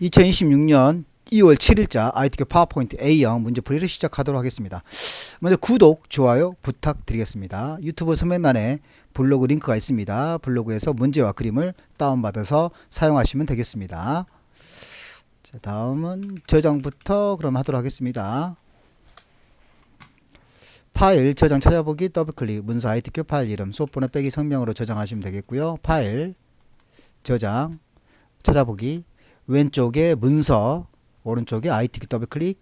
2026년 2월 7일자 ITK 파워포인트 A형 문제 풀이를 시작하도록 하겠습니다. 먼저 구독, 좋아요 부탁드리겠습니다. 유튜브 설명란에 블로그 링크가 있습니다. 블로그에서 문제와 그림을 다운받아서 사용하시면 되겠습니다. 자, 다음은 저장부터 그럼 하도록 하겠습니다. 파일 저장 찾아보기 더블클릭 문서 ITK 파일 이름 수업번호 빼기 성명으로 저장하시면 되겠고요. 파일 저장 찾아보기 왼쪽에 문서 오른쪽에 ITK 더블클릭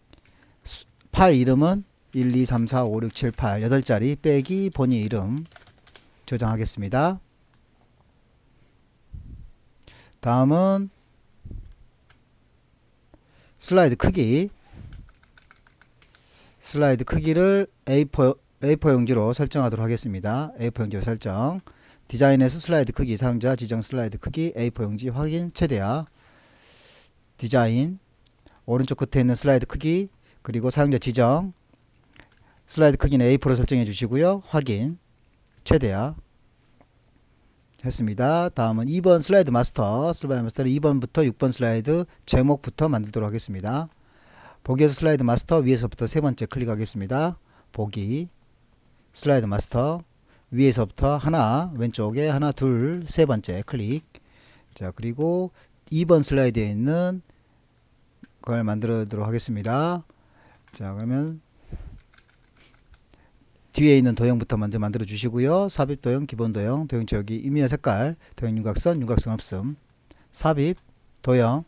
파일 이름은 1, 2, 3, 4, 5, 6, 7, 8 8자리 빼기 본인 이름 저장하겠습니다. 다음은 슬라이드 크기를 A4 용지로 설정하도록 하겠습니다. A4 용지로 설정 디자인에서 슬라이드 크기 사용자 지정 슬라이드 크기 A4 용지 확인 최대화 디자인 오른쪽 끝에 있는 슬라이드 크기 그리고 사용자 지정 슬라이드 크기는 A4로 설정해 주시고요. 확인 최대화 했습니다. 다음은 2번 슬라이드 마스터는 2번부터 6번 슬라이드 제목부터 만들도록 하겠습니다. 보기에서 슬라이드 마스터 위에서부터 세 번째 클릭하겠습니다. 보기 슬라이드 마스터 위에서부터 하나 왼쪽에 하나 둘 세 번째 클릭. 자 그리고 2번 슬라이드에 있는 걸 만들도록 하겠습니다. 자 그러면 뒤에 있는 도형부터 먼저 만들어 주시고요. 삽입 도형, 기본 도형, 도형 채우기, 임의의 색깔, 도형 윤곽선, 윤곽선 없음. 삽입 도형,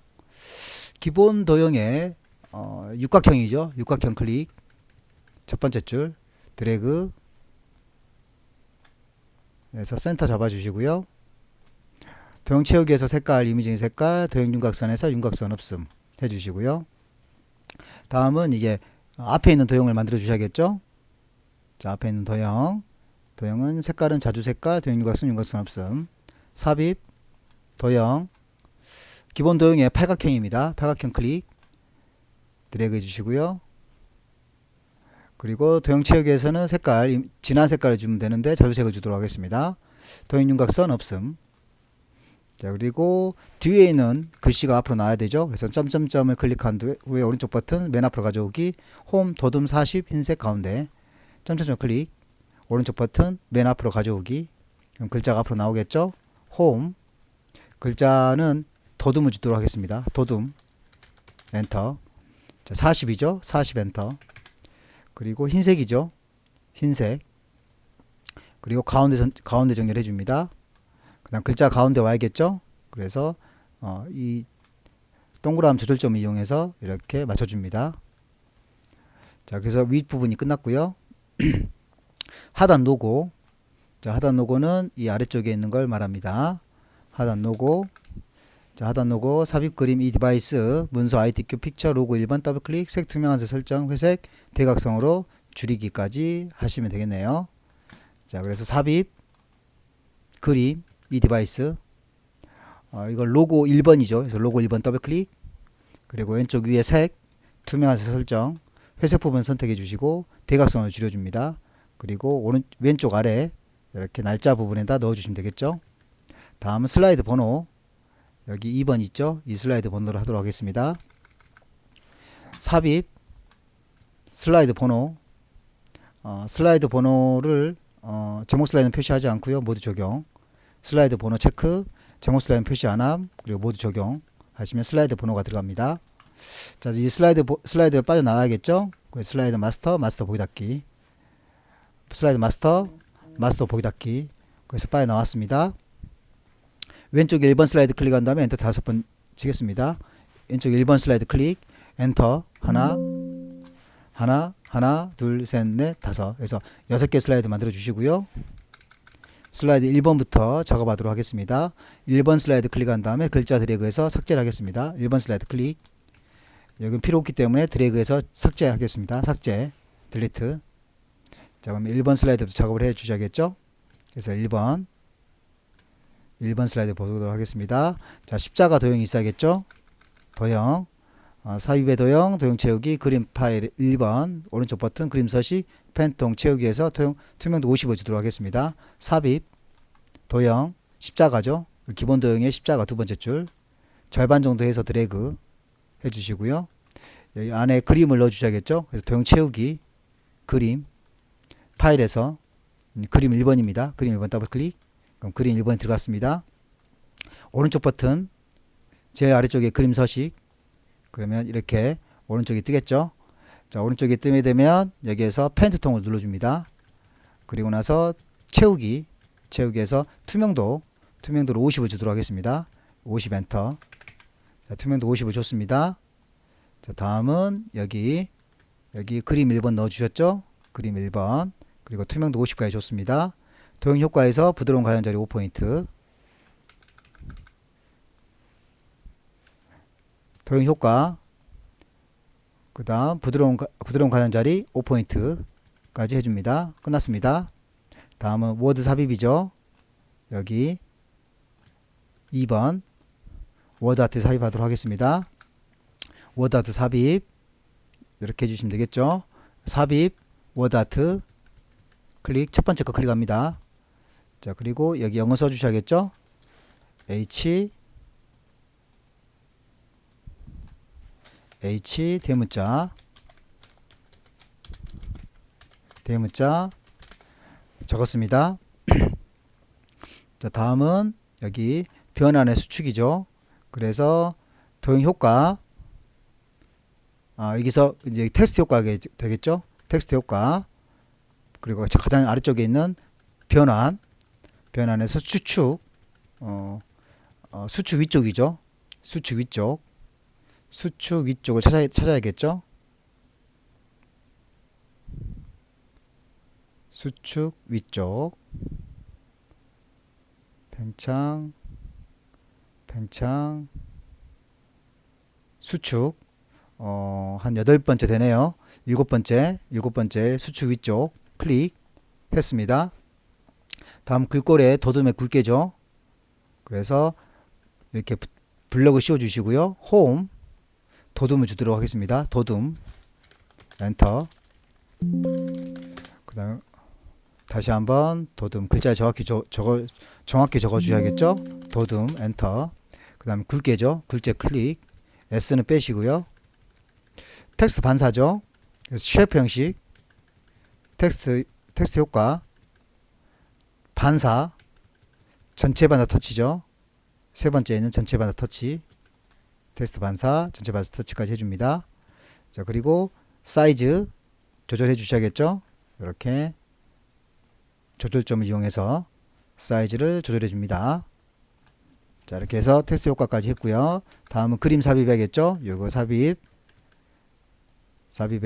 기본 도형의 육각형이죠. 육각형 클릭. 첫 번째 줄 드래그 해서 센터 잡아 주시고요. 도형 채우기에서 색깔, 이미징 색깔, 도형 윤곽선에서 윤곽선 없음 해 주시고요. 다음은 이게 앞에 있는 도형을 만들어 주셔야겠죠. 자 앞에 있는 도형은 색깔은 자주 색깔, 도형 윤곽선, 윤곽선 없음. 삽입 도형 기본 도형의 팔각형입니다. 팔각형 클릭 드래그 해주시고요. 그리고 도형 채우기에서는 색깔 진한 색깔을 주면 되는데 자주색을 주도록 하겠습니다. 도형 윤곽선 없음. 자 그리고 뒤에 있는 글씨가 앞으로 나와야 되죠. 그래서 점점점을 클릭한 후에 오른쪽 버튼 맨 앞으로 가져오기 홈 도둠 40 흰색 가운데 점점점 클릭 오른쪽 버튼 맨 앞으로 가져오기 그럼 글자가 앞으로 나오겠죠. 홈 글자는 도둠을 주도록 하겠습니다. 도둠 엔터. 자 40이죠. 40 엔터. 그리고 흰색이죠. 흰색. 그리고 가운데 정렬해 줍니다. 그 다음 글자 가운데 와야겠죠. 그래서 이 동그라미 조절점을 이용해서 이렇게 맞춰줍니다. 자 그래서 윗부분이 끝났고요. 하단 로고. 자 하단 로고는 이 아래쪽에 있는 걸 말합니다. 하단 로고. 자 하단 로고 삽입 그림 이 디바이스 문서 ITQ 픽처 로고 1번 더블클릭 색 투명한색 설정 회색 대각선으로 줄이기까지 하시면 되겠네요. 자 그래서 삽입 그림 이 디바이스 이걸 로고 1번이죠. 그래서 로고 1번 더블클릭 그리고 왼쪽 위에 색 투명한색 설정 회색 부분 선택해 주시고 대각선을 줄여줍니다. 그리고 왼쪽 아래 이렇게 날짜 부분에다 넣어 주시면 되겠죠. 다음은 슬라이드 번호 여기 2번 있죠. 이 슬라이드 번호를 하도록 하겠습니다. 삽입 슬라이드 번호 슬라이드 번호를 제목 슬라이드는 표시하지 않고요. 모두 적용 슬라이드 번호 체크 제목 슬라이드는 표시 안함 그리고 모두 적용 하시면 슬라이드 번호가 들어갑니다. 자, 이 슬라이드가 빠져나와야겠죠. 슬라이드 마스터 보기 닫기 슬라이드 마스터 보기 닫기 그래서 빠져나왔습니다. 왼쪽에 1번 슬라이드 클릭한 다음에 엔터 5번 치겠습니다. 왼쪽 1번 슬라이드 클릭 엔터 하나 둘 셋 넷 다섯 그래서 6개 슬라이드 만들어 주시고요. 슬라이드 1번부터 작업하도록 하겠습니다. 1번 슬라이드 클릭한 다음에 글자 드래그해서 삭제를 하겠습니다. 1번 슬라이드 클릭 여기는 필요 없기 때문에 드래그해서 삭제하겠습니다. 삭제 딜리트. 자 그럼 1번 슬라이드부터 작업을 해 주셔야겠죠. 그래서 1번 슬라이드 보도록 하겠습니다. 자 십자가 도형이 있어야겠죠. 도형 삽입의 도형 채우기 그림 파일 1번 오른쪽 버튼 그림 서식 펜통 채우기에서 투명도 50을 주도록 하겠습니다. 삽입 도형 십자가죠. 기본 도형의 십자가 두 번째 줄 절반 정도 해서 드래그 해주시고요. 여기 안에 그림을 넣어주셔야겠죠. 그래서 도형 채우기, 그림, 파일에서 그림 1번입니다. 그림 1번 더블 클릭. 그럼 그림 1번이 들어갔습니다. 오른쪽 버튼, 제일 아래쪽에 그림 서식. 그러면 이렇게 오른쪽에 뜨겠죠. 자, 오른쪽에 뜨게 되면 여기에서 펜트통을 눌러줍니다. 그리고 나서 채우기에서 투명도를 50을 주도록 하겠습니다. 50 엔터. 자, 투명도 50을 줬습니다. 자, 다음은 여기 그림 1번 넣어주셨죠? 그림 1번. 그리고 투명도 50까지 줬습니다. 도형 효과에서 부드러운 가장자리 5포인트. 도형 효과. 그 다음 부드러운 가장자리 5포인트까지 해줍니다. 끝났습니다. 다음은 워드 삽입이죠. 여기 2번 워드 아트 삽입하도록 하겠습니다. 워드 아트 삽입 이렇게 해주시면 되겠죠. 삽입 워드 아트 클릭, 첫 번째 거 클릭합니다. 자, 그리고 여기 영어 써주셔야겠죠. H 대문자 적었습니다. 자, 다음은 여기 변환의 수축이죠. 그래서 도형 효과, 여기서 이제 텍스트 효과가 되겠죠. 텍스트 효과. 그리고 가장 아래쪽에 있는 변환에서 수축, 수축 위쪽이죠. 수축 위쪽을 찾아야겠죠. 수축 위쪽, 팽창, 수축, 한 8번째 되네요. 7번째 수축 위쪽 클릭했습니다. 다음 글꼴에 도둠의 굵게죠. 그래서 이렇게 블럭을 씌워 주시고요. 홈 도둠을 주도록 하겠습니다. 도둠 엔터. 그 다음 다시 한번 도둠 글자 정확히 적어 주셔야겠죠. 도둠 엔터. 그 다음 굵게죠. 굵게 클릭. S는 빼시고요. 텍스트 반사죠. 그래서 쉐프 형식 텍스트 효과 반사 전체 반사 터치죠. 세 번째는 전체 반사 터치, 텍스트 반사 전체 반사 터치까지 해줍니다. 자, 그리고 사이즈 조절해 주셔야겠죠. 이렇게 조절점을 이용해서 사이즈를 조절해 줍니다. 자, 이렇게 해서 텍스트 효과까지 했고요. 다음은 그림 삽입해야겠죠. 요거 삽입해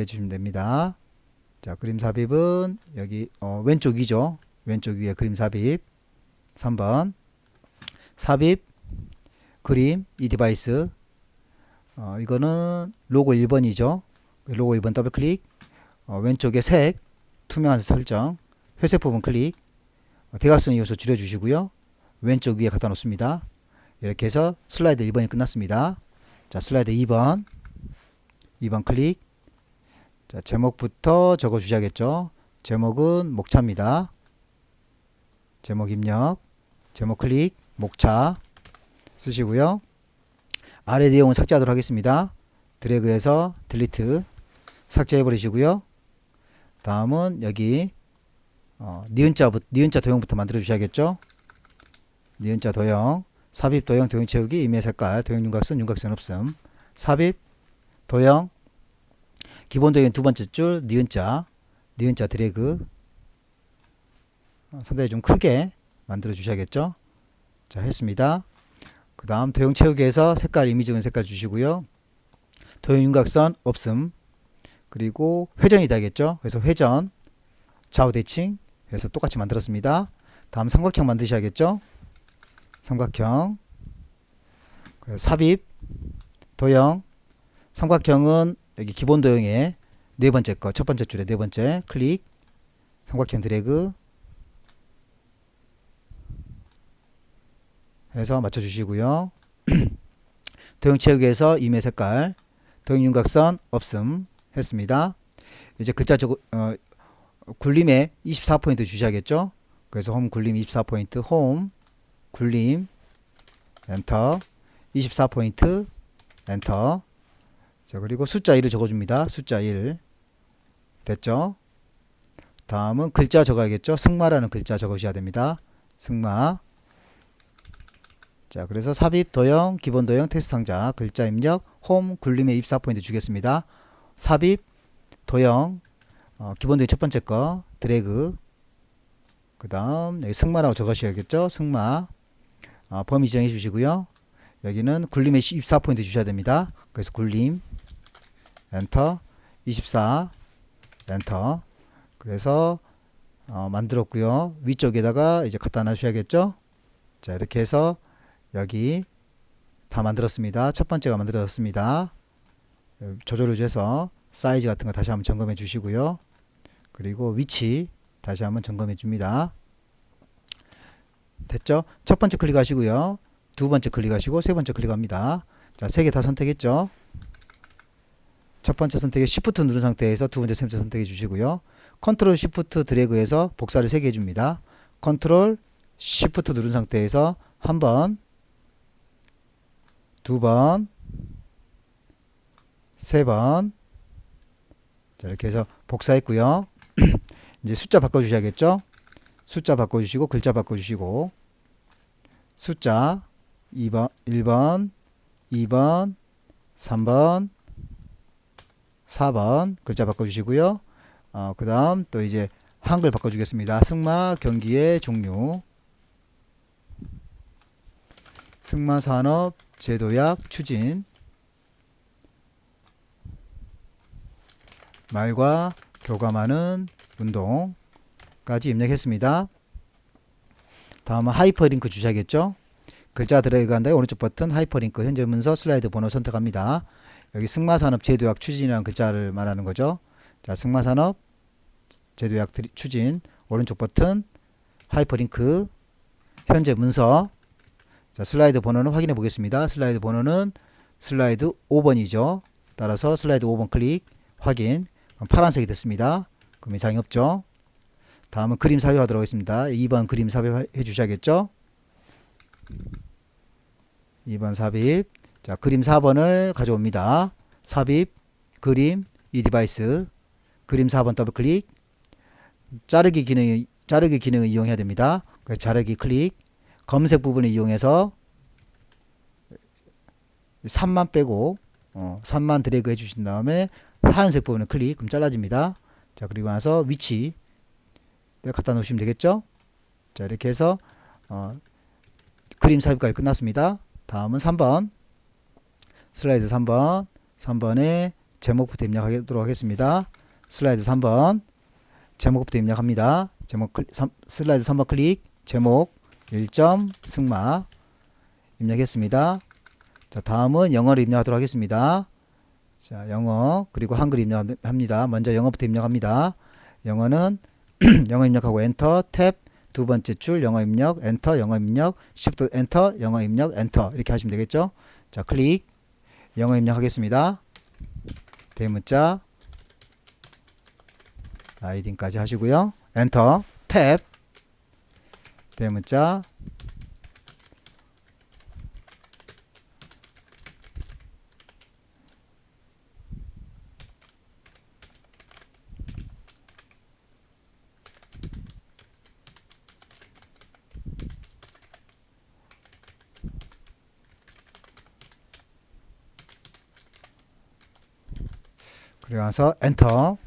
주시면 됩니다. 자, 그림 삽입은 여기 왼쪽 위죠. 왼쪽 위에 그림 삽입 3번 삽입 그림 이 디바이스, 이거는 로고 1번이죠. 로고 1번 더블 클릭, 왼쪽에 색 투명한 설정, 회색 부분 클릭, 대각선 요소 줄여 주시고요. 왼쪽 위에 갖다 놓습니다. 이렇게 해서 슬라이드 1번이 끝났습니다. 자, 슬라이드 2번 클릭. 자, 제목부터 적어 주셔야겠죠. 제목은 목차입니다. 제목 입력, 제목 클릭, 목차 쓰시고요. 아래 내용은 삭제하도록 하겠습니다. 드래그해서 딜리트 삭제해 버리시고요. 다음은 여기 니은자 도형부터 만들어 주셔야겠죠. 니은자 도형, 삽입 도형, 도형 채우기, 임의 색깔, 도형 윤곽선 없음, 삽입 도형, 기본 도형 두 번째 줄 니은자 드래그, 상당히 좀 크게 만들어 주셔야겠죠. 자, 했습니다. 그 다음 도형 채우기에서 색깔 이미지 색깔 주시고요. 도형 윤곽선 없음. 그리고 회전이 되겠죠. 그래서 회전 좌우 대칭 해서 똑같이 만들었습니다. 다음 삼각형 만드셔야겠죠. 삼각형, 삽입 도형, 삼각형은 여기 기본 도형의 네 번째 거, 첫 번째 줄에 네 번째 클릭, 삼각형 드래그 해서 맞춰주시고요. 도형 채우기에서 임의 색깔, 도형 윤곽선 없음 했습니다. 이제 글자 굴림에 24포인트 주셔야겠죠. 그래서 홈 굴림 24포인트, 홈 굴림 엔터 24포인트 엔터. 자, 그리고 숫자 1을 적어줍니다. 숫자 1. 됐죠? 다음은 글자 적어야겠죠? 승마라는 글자 적으셔야 됩니다. 승마. 자, 그래서 삽입, 도형, 기본 도형, 텍스트 상자, 글자 입력, 홈, 굴림의 24포인트 주겠습니다. 삽입, 도형, 기본 도형 첫 번째 거, 드래그. 그 다음, 여기 승마라고 적으셔야겠죠? 승마. 범위 지정해 주시고요. 여기는 굴림의 24포인트 주셔야 됩니다. 그래서 굴림, 엔터, 24, 엔터. 그래서 만들었고요. 위쪽에다가 이제 갖다 놔주셔야겠죠? 자, 이렇게 해서 여기 다 만들었습니다. 첫 번째가 만들어졌습니다. 조절을 해서 사이즈 같은 거 다시 한번 점검해 주시고요. 그리고 위치 다시 한번 점검해 줍니다. 됐죠? 첫 번째 클릭하시고요. 두 번째 클릭하시고 세 번째 클릭합니다. 자, 세 개 다 선택했죠? 첫 번째 선택에 Shift 누른 상태에서 두 번째, 세 번째 선택해 주시고요. 컨트롤 Shift 드래그해서 복사를 3개 해줍니다. 컨트롤 Shift 누른 상태에서 한 번, 두 번, 세 번. 자, 이렇게 해서 복사했고요. 이제 숫자 바꿔주셔야겠죠? 숫자 바꿔주시고 글자 바꿔주시고 숫자 2번, 1번, 2번, 3번, 4번 글자 바꿔주시고요. 그 다음 또 이제 한글 바꿔주겠습니다. 승마 경기의 종류, 승마산업 제도약 추진, 말과 교감하는 운동까지 입력했습니다. 다음은 하이퍼링크 주셔야겠죠. 글자 드래그한 다음에 오른쪽 버튼 하이퍼링크 현재 문서 슬라이드 번호 선택합니다. 여기 승마산업 제도약 추진이라는 글자를 말하는 거죠. 자, 승마산업 제도약 추진 오른쪽 버튼 하이퍼링크 현재 문서. 자, 슬라이드 번호는 확인해 보겠습니다. 슬라이드 번호는 슬라이드 5번이죠. 따라서 슬라이드 5번 클릭 확인. 그럼 파란색이 됐습니다. 그럼 이상이 없죠. 다음은 그림 삽입하도록 하겠습니다. 2번 그림 삽입해 주셔야겠죠. 2번 삽입. 자, 그림 4번을 가져옵니다. 삽입, 그림, 이 디바이스. 그림 4번 더블 클릭. 자르기 기능을 이용해야 됩니다. 그래서 자르기 클릭. 검색 부분을 이용해서 3만 빼고 3만 드래그 해주신 다음에 하얀색 부분을 클릭. 그럼 잘라집니다. 자, 그리고 나서 위치 갖다 놓으시면 되겠죠. 자, 이렇게 해서 그림 삽입까지 끝났습니다. 다음은 3번 슬라이드 3번 3번에 제목부터 입력하도록 하겠습니다. 슬라이드 3번 제목부터 입력합니다. 슬라이드 3번 클릭. 제목 1점 승마 입력했습니다. 자, 다음은 영어를 입력하도록 하겠습니다. 자, 영어 그리고 한글 입력합니다. 먼저 영어부터 입력합니다. 영어는 영어 입력하고 엔터 탭 두 번째 줄 영어 입력 엔터 영어 입력 Shift 엔터 영어 입력 엔터 이렇게 하시면 되겠죠. 자, 클릭. 영어 입력하겠습니다. 대문자 라이딩까지 하시고요. 엔터 탭 대문자 그리고 나서 엔터.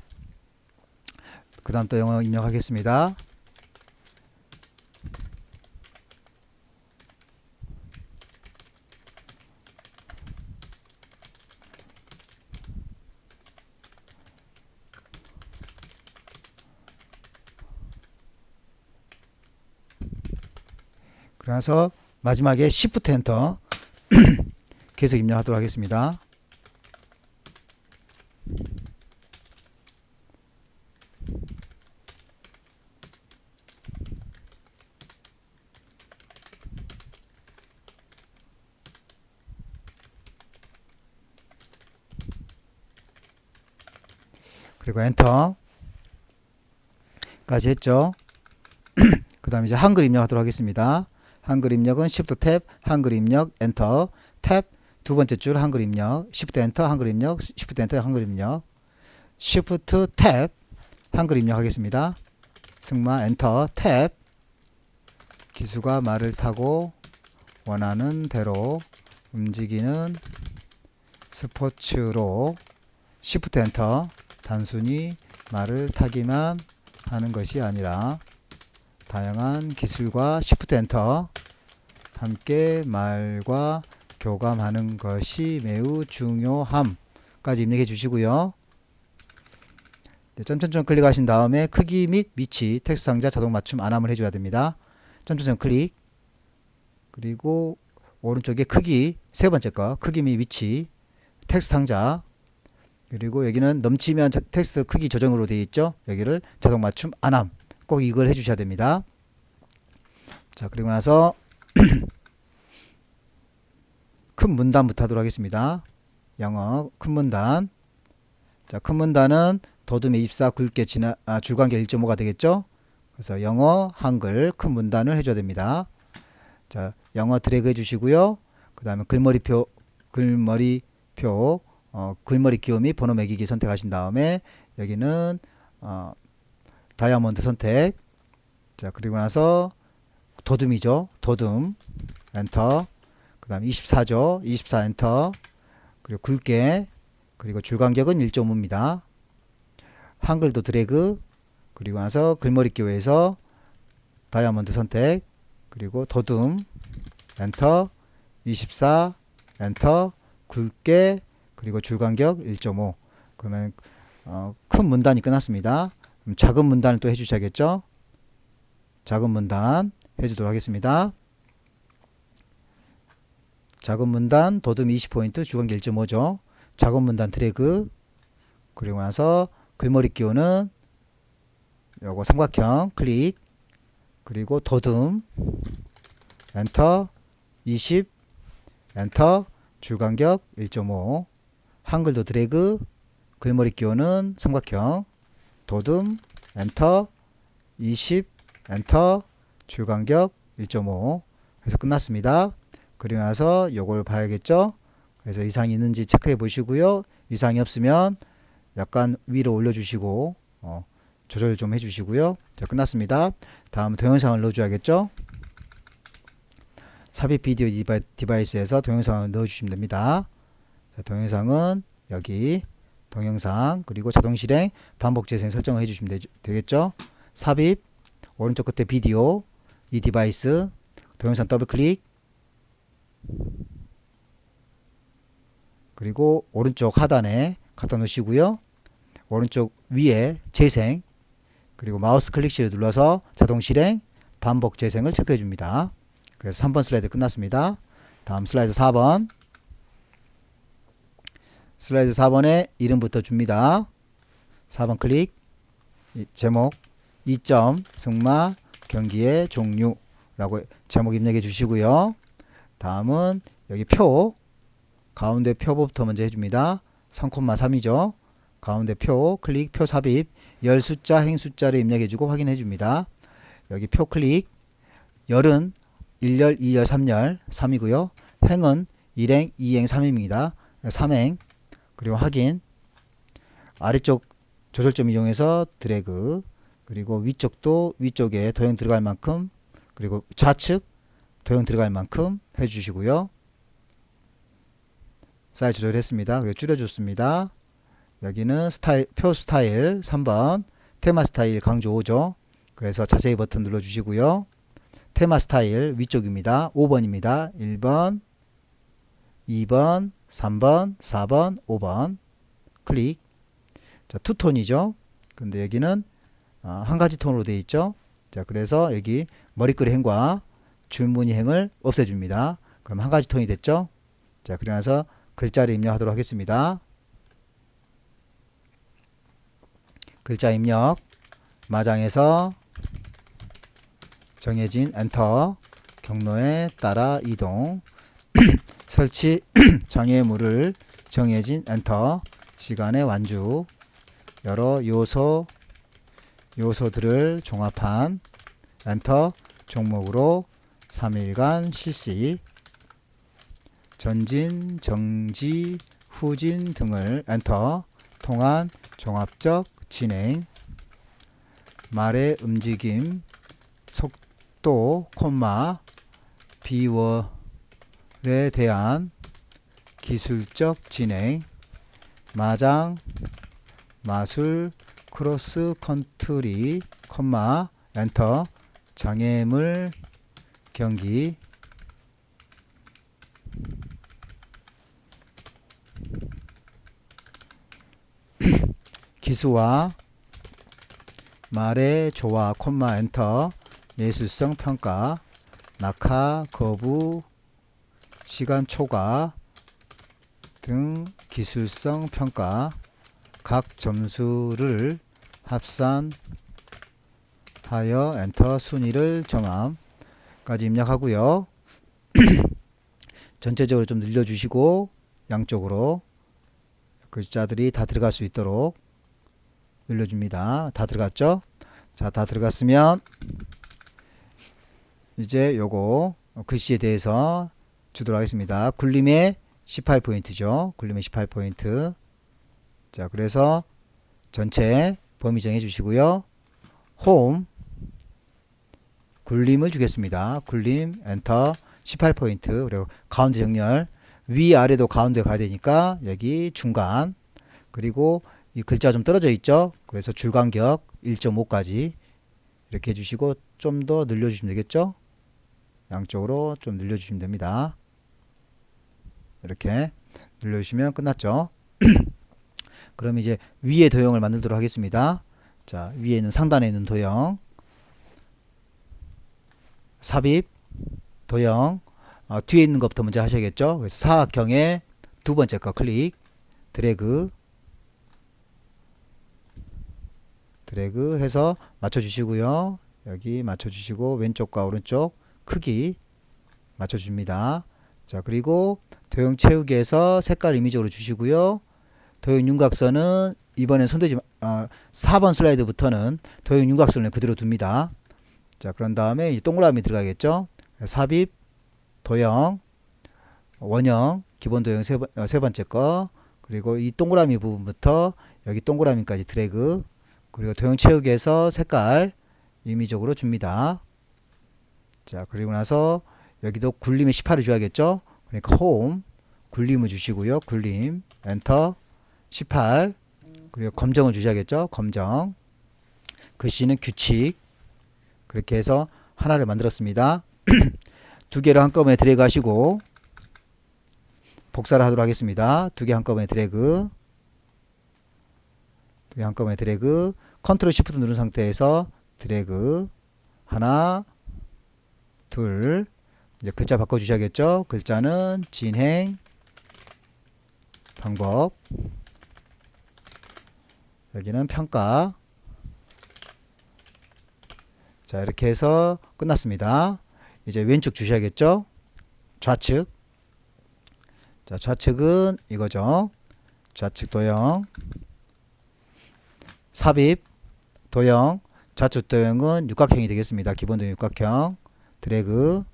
그 다음 또 영어 입력하겠습니다. 그래서 마지막에 Shift 엔터 계속 입력하도록 하겠습니다. 그리고 엔터까지 했죠. 그 다음에 이제 한글 입력하도록 하겠습니다. 한글 입력은 Shift 탭 한글 입력 엔터 탭 두 번째 줄 한글 입력, Shift 엔터 한글 입력, Shift 엔터 한글 입력, Shift 탭 한글 입력하겠습니다. 승마 엔터 탭. 기수가 말을 타고 원하는 대로 움직이는 스포츠로 Shift 엔터. 단순히 말을 타기만 하는 것이 아니라 다양한 기술과 Shift 엔터 함께 말과 교감하는 것이 매우 중요함까지 입력해 주시고요. 점점점 클릭하신 다음에 크기 및 위치 텍스트 상자 자동 맞춤 안함을 해줘야 됩니다. 점점점 클릭. 그리고 오른쪽에 크기 세 번째 거 크기 및 위치 텍스트 상자. 그리고 여기는 넘치면 텍스트 크기 조정으로 되어 있죠. 여기를 자동 맞춤 안함. 꼭 이걸 해주셔야 됩니다. 자, 그리고 나서 큰 문단부터 하도록 하겠습니다. 영어 큰 문단. 자, 큰 문단은 도둠의 24 굵게 줄간격 1.5가 되겠죠. 그래서 영어 한글 큰 문단을 해줘야 됩니다. 자, 영어 드래그 해주시고요. 그 다음에 글머리표 글머리 기호 및 번호 매기기 선택하신 다음에 여기는 다이아몬드 선택. 자, 그리고 나서 도둠이죠. 도둠 엔터. 그 다음에 24죠. 24 엔터. 그리고 굵게. 그리고 줄간격은 1.5입니다. 한글도 드래그. 그리고 나서 글머리 기호에서 다이아몬드 선택. 그리고 도둠 엔터. 24 엔터. 굵게. 그리고 줄간격 1.5. 그러면 큰 문단이 끝났습니다. 그럼 작은 문단을 또 해주셔야겠죠. 작은 문단 해주도록 하겠습니다. 작은 문단 도둠 20포인트 줄간격 1.5죠. 작은 문단 드래그. 그리고 나서 글머리 기호는 요거 삼각형 클릭. 그리고 도둠 엔터. 20 엔터. 줄간격 1.5. 한글도 드래그. 글머리 기호는 삼각형 도둠 엔터. 20 엔터. 줄간격 1.5 해서 끝났습니다. 그리고 나서 요걸 봐야겠죠. 그래서 이상이 있는지 체크해 보시고요. 이상이 없으면 약간 위로 올려주시고 조절 좀 해주시고요. 자, 끝났습니다. 다음 동영상을 넣어줘야겠죠. 삽입 비디오 디바이스에서 동영상을 넣어주시면 됩니다. 자, 동영상은 여기 동영상 그리고 자동 실행 반복 재생 설정을 해주시면 되겠죠. 삽입 오른쪽 끝에 비디오 이 디바이스 동영상 더블 클릭. 그리고 오른쪽 하단에 갖다 놓으시고요. 오른쪽 위에 재생 그리고 마우스 클릭실을 눌러서 자동 실행 반복 재생을 체크해 줍니다. 그래서 3번 슬라이드 끝났습니다. 다음 슬라이드 4번. 슬라이드 4번에 이름부터 줍니다. 4번 클릭. 제목 2점 승마 경기의 종류라고 제목 입력해 주시고요. 다음은 여기 표 가운데 표부터 먼저 해줍니다. 3,3이죠. 가운데 표 클릭 표 삽입 열 숫자 행 숫자를 입력해주고 확인해줍니다. 여기 표 클릭 열은 1열 2열 3열 3이고요. 행은 1행 2행 3입니다. 3행 그리고 확인 아래쪽 조절점 이용해서 드래그 그리고 위쪽도 위쪽에 도형 들어갈 만큼 그리고 좌측 도형 들어갈 만큼 해주시고요. 사이즈 조절했습니다. 그리고 줄여줬습니다. 여기는 표 스타일 3번 테마 스타일 강조 5죠. 그래서 자세히 버튼 눌러주시고요. 테마 스타일 위쪽입니다. 5번입니다. 1번 2번 3번 4번 5번 클릭. 자, 투톤이죠. 근데 여기는 한 가지 톤으로 되어 있죠. 자, 그래서 여기 머리끄리 행과 줄무늬 행을 없애줍니다. 그럼 한 가지 톤이 됐죠. 자, 그러면서 글자를 입력하도록 하겠습니다. 글자 입력 마장에서 정해진 엔터 경로에 따라 이동 설치 장애물을 정해진 엔터 시간의 완주 여러 요소들을 종합한 엔터 종목으로 3일간 실시 전진, 정지, 후진 등을 엔터. 통한, 종합적, 진행. 말의 움직임, 속도, 콤마, 비월에 대한 기술적 진행. 마장, 마술, 크로스 컨트리, 콤마, 엔터. 장애물 경기. 기수와 말의 조화, 콤마, 엔터. 예술성 평가. 낙하, 거부, 시간 초과 등 기술성 평가. 각 점수를 합산하여 엔터. 순위를 정함까지 입력하고요. 전체적으로 좀 늘려주시고 양쪽으로 글자들이 다 들어갈 수 있도록 늘려줍니다. 다 들어갔죠? 자, 다 들어갔으면 이제 요거 글씨에 대해서 주도록 하겠습니다. 굴림의 18포인트죠. 굴림의 18포인트. 자, 그래서 전체 범위 정해 주시고요. 홈 굴림을 주겠습니다. 굴림 엔터. 18포인트. 그리고 가운데 정렬. 위아래도 가운데 가야 되니까 여기 중간. 그리고 이 글자 좀 떨어져 있죠. 그래서 줄간격 1.5까지 이렇게 해주시고 좀 더 늘려주시면 되겠죠. 양쪽으로 좀 늘려주시면 됩니다. 이렇게 늘려주시면 끝났죠. 그럼 이제 위에 도형을 만들도록 하겠습니다. 자, 위에 있는 상단에 있는 도형 삽입 도형 뒤에 있는 것부터 먼저 하셔야겠죠. 그래서 사각형의 두 번째 거 클릭 드래그 해서 맞춰주시고요. 여기 맞춰주시고 왼쪽과 오른쪽 크기 맞춰줍니다. 자, 그리고 도형 채우기에서 색깔 이미지로 주시고요. 도형 윤곽선은 이번엔 손대지 4번 슬라이드부터는 도형 윤곽선을 그대로 둡니다. 자, 그런 다음에 이 동그라미 들어가겠죠. 삽입 도형 원형 기본 도형 세 번째 거. 그리고 이 동그라미 부분부터 여기 동그라미까지 드래그. 그리고 도형 채우기에서 색깔 임의적으로 줍니다. 자, 그리고 나서 여기도 굴림에 18을 줘야겠죠. 그러니까 홈 굴림을 주시고요. 굴림 엔터 18. 그리고 검정을 주셔야겠죠. 검정. 글씨는 규칙. 그렇게 해서 하나를 만들었습니다. 두 개를 한꺼번에 드래그 하시고 복사를 하도록 하겠습니다. 두 개 한꺼번에 드래그. 두 개 한꺼번에 드래그. 컨트롤 시프트 누른 상태에서 드래그. 하나 둘. 이제 글자 바꿔 주셔야겠죠. 글자는 진행 방법. 여기는 평가. 자, 이렇게 해서 끝났습니다. 이제 왼쪽 주셔야겠죠. 좌측. 자, 좌측은 이거죠. 좌측 도형 삽입 도형. 좌측 도형은 육각형이 되겠습니다. 기본 도형 육각형. 드래그.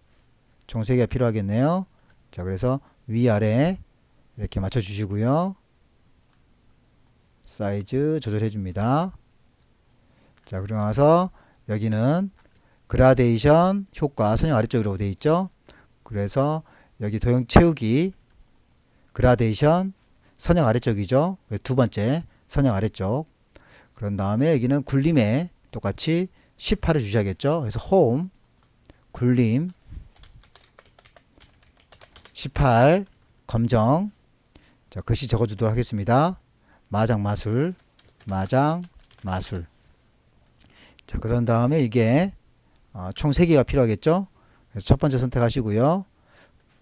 총 3개가 필요하겠네요. 자, 그래서 위아래 이렇게 맞춰 주시고요. 사이즈 조절해 줍니다. 자, 그리고 나서 여기는 그라데이션 효과 선형 아래쪽으로 되어 있죠. 그래서 여기 도형 채우기 그라데이션 선형 아래쪽이죠. 두 번째 선형 아래쪽. 그런 다음에 여기는 굴림에 똑같이 18을 주셔야겠죠. 그래서 홈 굴림 18 검정. 자, 글씨 적어주도록 하겠습니다. 마장 마술 마장 마술. 자, 그런 다음에 이게 총 3개가 필요하겠죠. 그래서 첫 번째 선택하시고요.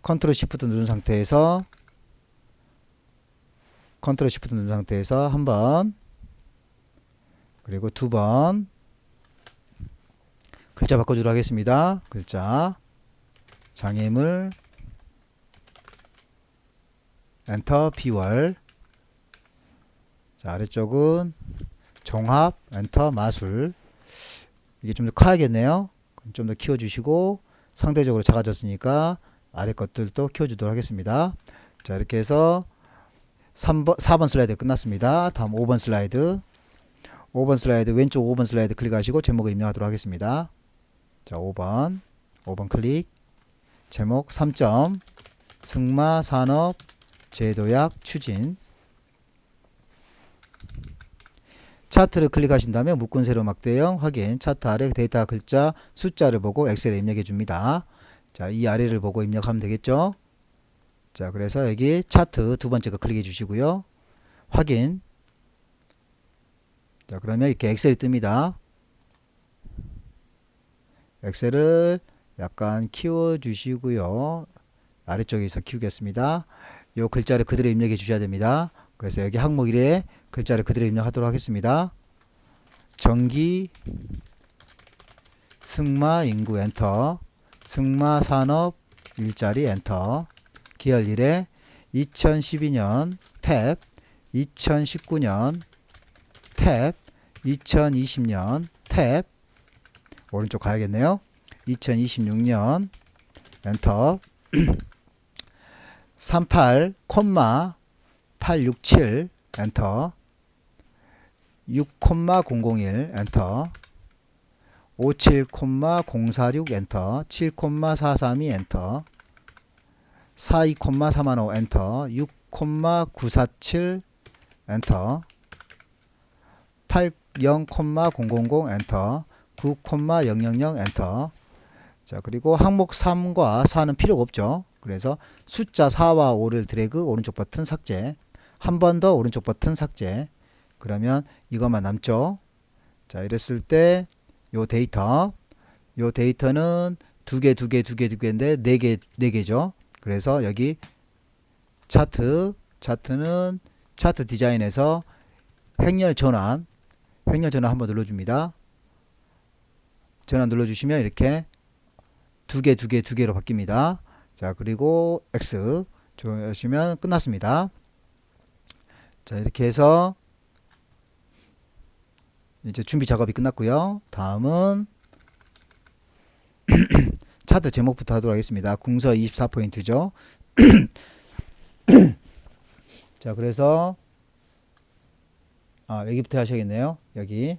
컨트롤 시프트 누른 상태에서 한 번, 그리고 두 번. 글자 바꿔주도록 하겠습니다. 글자 장애물 엔터 비월. 자, 아래쪽은 종합 엔터 마술. 이게 좀 더 커야겠네요. 좀 더 키워주시고 상대적으로 작아졌으니까 아래 것들도 키워주도록 하겠습니다. 자, 이렇게 해서 4번 슬라이드 끝났습니다. 다음 5번 슬라이드. 5번 슬라이드 왼쪽 5번 슬라이드 클릭하시고 제목을 입력하도록 하겠습니다. 자, 5번 클릭. 제목 3점 승마 산업 제도약 추진. 차트를 클릭하신 다음에 묶은 세로 막대형 확인. 차트 아래 데이터 글자 숫자를 보고 엑셀에 입력해 줍니다. 자, 이 아래를 보고 입력하면 되겠죠. 자, 그래서 여기 차트 두 번째 거 클릭해 주시고요. 확인. 자, 그러면 이렇게 엑셀이 뜹니다. 엑셀을 약간 키워 주시고요. 아래쪽에서 키우겠습니다. 요 글자를 그대로 입력해 주셔야 됩니다. 그래서 여기 항목 1에 글자를 그대로 입력하도록 하겠습니다. 전기 승마 인구 엔터. 승마 산업 일자리 엔터. 기열 1에 2012년 탭, 2019년 탭, 2020년 탭. 오른쪽 가야겠네요. 2026년 엔터. 38,867 엔터. 6,001 엔터. 57,046 엔터. 7,432 엔터. 42,315 엔터. 6,947 엔터. 80,000 엔터. 9,000 엔터. 자, 그리고 항목 3과 4는 필요가 없죠. 그래서 숫자 4와 5를 드래그 오른쪽 버튼 삭제. 한 번 더 오른쪽 버튼 삭제. 그러면 이것만 남죠. 자, 이랬을 때 요 데이터는 두 개인데 네 개죠. 그래서 여기 차트는 차트 디자인에서 행렬 전환 한번 눌러줍니다. 전환 눌러주시면 이렇게 두 개로 바뀝니다. 자, 그리고 X 조하시면 끝났습니다. 자, 이렇게 해서 이제 준비 작업이 끝났고요. 다음은 차트 제목부터 하도록 하겠습니다. 궁서 24포인트죠. 자, 그래서 여기부터 하셔야겠네요. 여기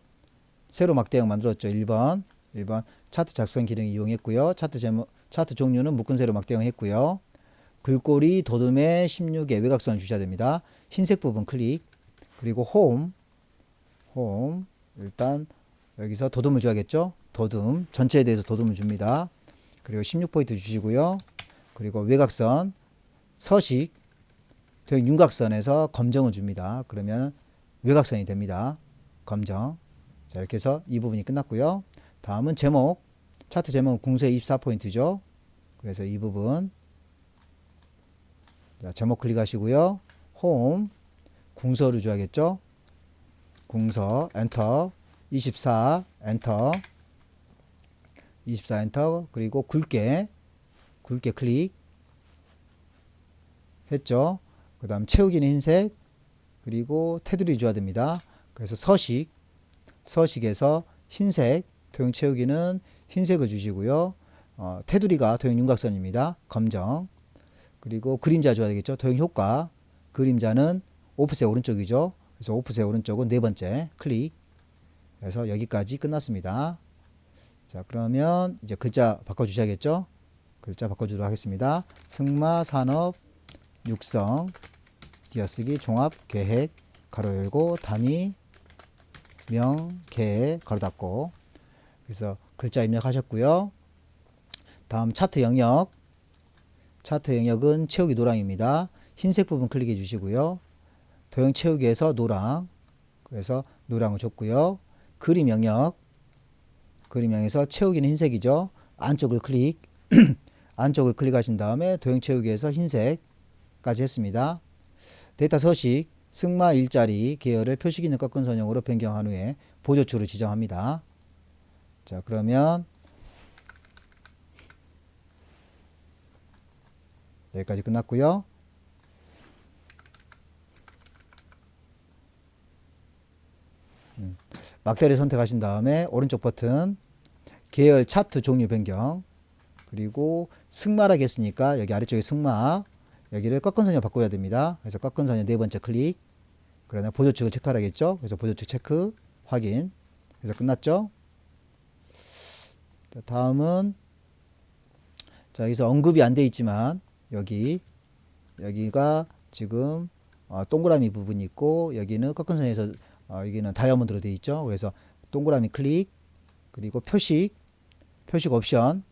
새로 막대형 만들었죠. 1번 차트 작성 기능 이용했고요. 차트 종류는 묶은 세로 막대형 했고요. 글꼴이 도둠의 16의 외곽선을 주셔야 됩니다. 흰색 부분 클릭. 그리고 홈 일단 여기서 도둠을 줘야겠죠. 도둠 전체에 대해서 도둠을 줍니다. 그리고 16포인트 주시고요. 그리고 외곽선 서식 윤곽선에서 검정을 줍니다. 그러면 외곽선이 됩니다. 검정. 자, 이렇게 해서 이 부분이 끝났고요. 다음은 제목. 차트 제목은 궁서 24포인트죠. 그래서 이 부분. 자, 제목 클릭하시고요. 홈. 궁서를 줘야겠죠. 궁서 엔터. 24 엔터. 24 엔터. 그리고 굵게 클릭 했죠. 그 다음 채우기는 흰색. 그리고 테두리 줘야 됩니다. 그래서 서식에서 흰색 도형 채우기는 흰색을 주시고요. 테두리가 도형 윤곽선입니다. 검정. 그리고 그림자 줘야 되겠죠. 도형 효과. 그림자는 오프셋 오른쪽이죠. 그래서 오프셋 오른쪽은 네 번째 클릭. 그래서 여기까지 끝났습니다. 자, 그러면 이제 글자 바꿔주셔야겠죠. 글자 바꿔주도록 하겠습니다. 승마 산업 육성 띄어쓰기 종합 계획 가로 열고 단위 명 계획 가로 닫고. 그래서 글자 입력하셨고요. 다음 차트 영역은 채우기 노랑입니다. 흰색 부분 클릭해 주시고요. 도형 채우기에서 노랑. 그래서 노랑을 줬고요. 그림 영역에서 채우기는 흰색이죠. 안쪽을 안쪽을 클릭하신 다음에 도형 채우기에서 흰색까지 했습니다. 데이터 서식 승마 일자리 계열을 표시기능 꺾은 선형으로 변경한 후에 보조축을 지정합니다. 자, 그러면 여기까지 끝났고요. 막대를 선택하신 다음에 오른쪽 버튼 계열 차트 종류 변경. 그리고 승마라고 했으니까 여기 아래쪽에 승마 여기를 꺾은 선형 바꿔야 됩니다. 그래서 꺾은 선형 네 번째 클릭. 그러나 보조축을 체크하겠죠. 그래서 보조축 체크 확인. 그래서 끝났죠. 자, 다음은 자 여기서 언급이 안 돼 있지만 여기가 지금 동그라미 부분이 있고 여기는 꺾은 선에서 여기는 다이아몬드로 되어 있죠. 그래서 동그라미 클릭 그리고 표식 옵션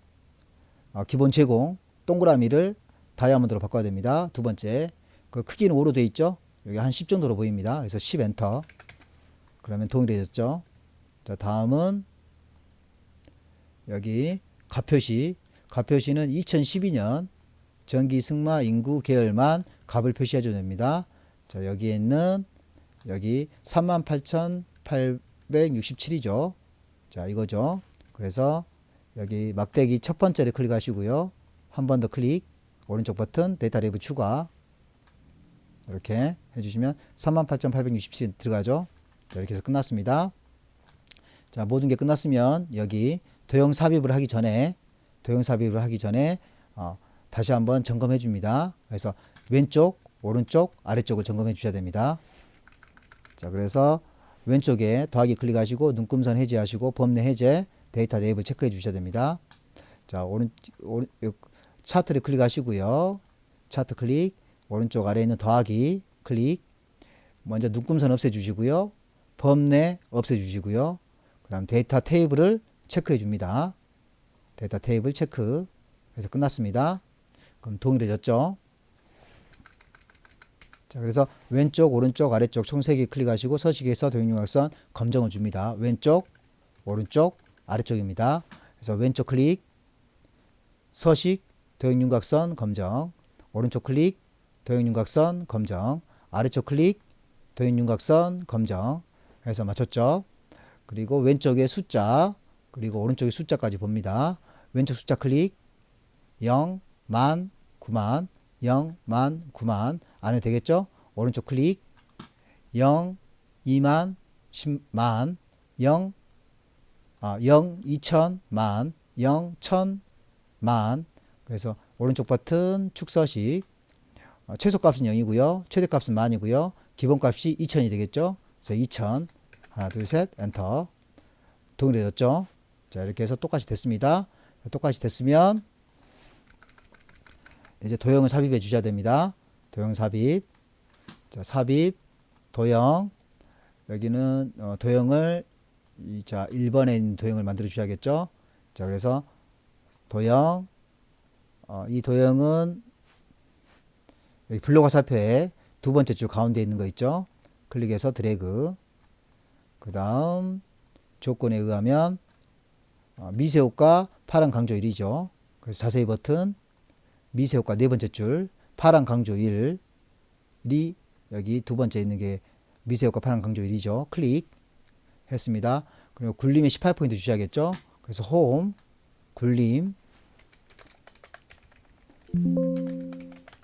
기본 제공 동그라미를 다이아몬드로 바꿔야 됩니다. 두 번째 그 크기는 5로 되어 있죠. 여기 한 10 정도로 보입니다. 그래서 10 엔터 그러면 동일해졌죠. 자 다음은 여기 값표시는 2012년 전기 승마 인구 계열만 값을 표시해줘야 됩니다. 자 여기에 있는 여기 38,867이죠. 자 이거죠. 그래서 여기 막대기 첫 번째를 클릭하시고요. 한 번 더 클릭 오른쪽 버튼 데이터 레이블 추가 이렇게 해주시면 38,867 들어가죠. 자, 이렇게 해서 끝났습니다. 자 모든 게 끝났으면 여기 도형 삽입을 하기 전에 다시 한번 점검해 줍니다. 그래서 왼쪽 오른쪽 아래쪽을 점검해 주셔야 됩니다. 자 그래서 왼쪽에 더하기 클릭하시고 눈금선 해제하시고 범례 해제 데이터 네이블 체크해 주셔야 됩니다. 자 차트를 클릭하시고요. 차트 클릭 오른쪽 아래에 있는 더하기 클릭 먼저 눈금선 없애 주시고요. 범례 없애 주시고요. 그 다음 데이터 테이블을 체크해 줍니다. 데이터 테이블 체크 해서 끝났습니다. 그럼 동일해졌죠. 자 그래서 왼쪽 오른쪽 아래쪽 총 3개 클릭하시고 서식에서 도형융합선 검정을 줍니다. 왼쪽 오른쪽 아래쪽입니다. 그래서 왼쪽 클릭 서식 도형융합선 검정 오른쪽 클릭 도형융합선 검정 아래쪽 클릭 도형융합선 검정 해서 맞췄죠. 그리고 왼쪽에 숫자 그리고 오른쪽에 숫자까지 봅니다. 왼쪽 숫자 클릭 0, 만, 9만 0, 만, 9만 안 해도 되겠죠? 오른쪽 클릭 0, 2만, 10만 0, 2천, 만 0, 1000, 만 그래서 오른쪽 버튼 축서식 최소값은 0이고요. 최대값은 만이고요. 기본값이 2000이 되겠죠? 그래서 2000 하나 둘 셋 엔터 동일해졌죠? 자 이렇게 해서 똑같이 됐습니다. 똑같이 됐으면 이제 도형을 삽입해 주셔야 됩니다. 도형 삽입 자 삽입 도형 여기는 도형을 자 1번에 있는 도형을 만들어 주셔야겠죠. 자 그래서 도형 이 도형은 여기 블록 화살표에 두 번째 줄 가운데 있는 거 있죠. 클릭해서 드래그 그 다음 조건에 의하면 미세효과 파란 강조 1이죠. 그래서 자세히 버튼 미세효과 네 번째 줄 파란 강조 1이 여기 두 번째 있는 게 미세효과 파란 강조 1이죠. 클릭 했습니다. 그리고 굴림에 18포인트 주셔야겠죠. 그래서 홈 굴림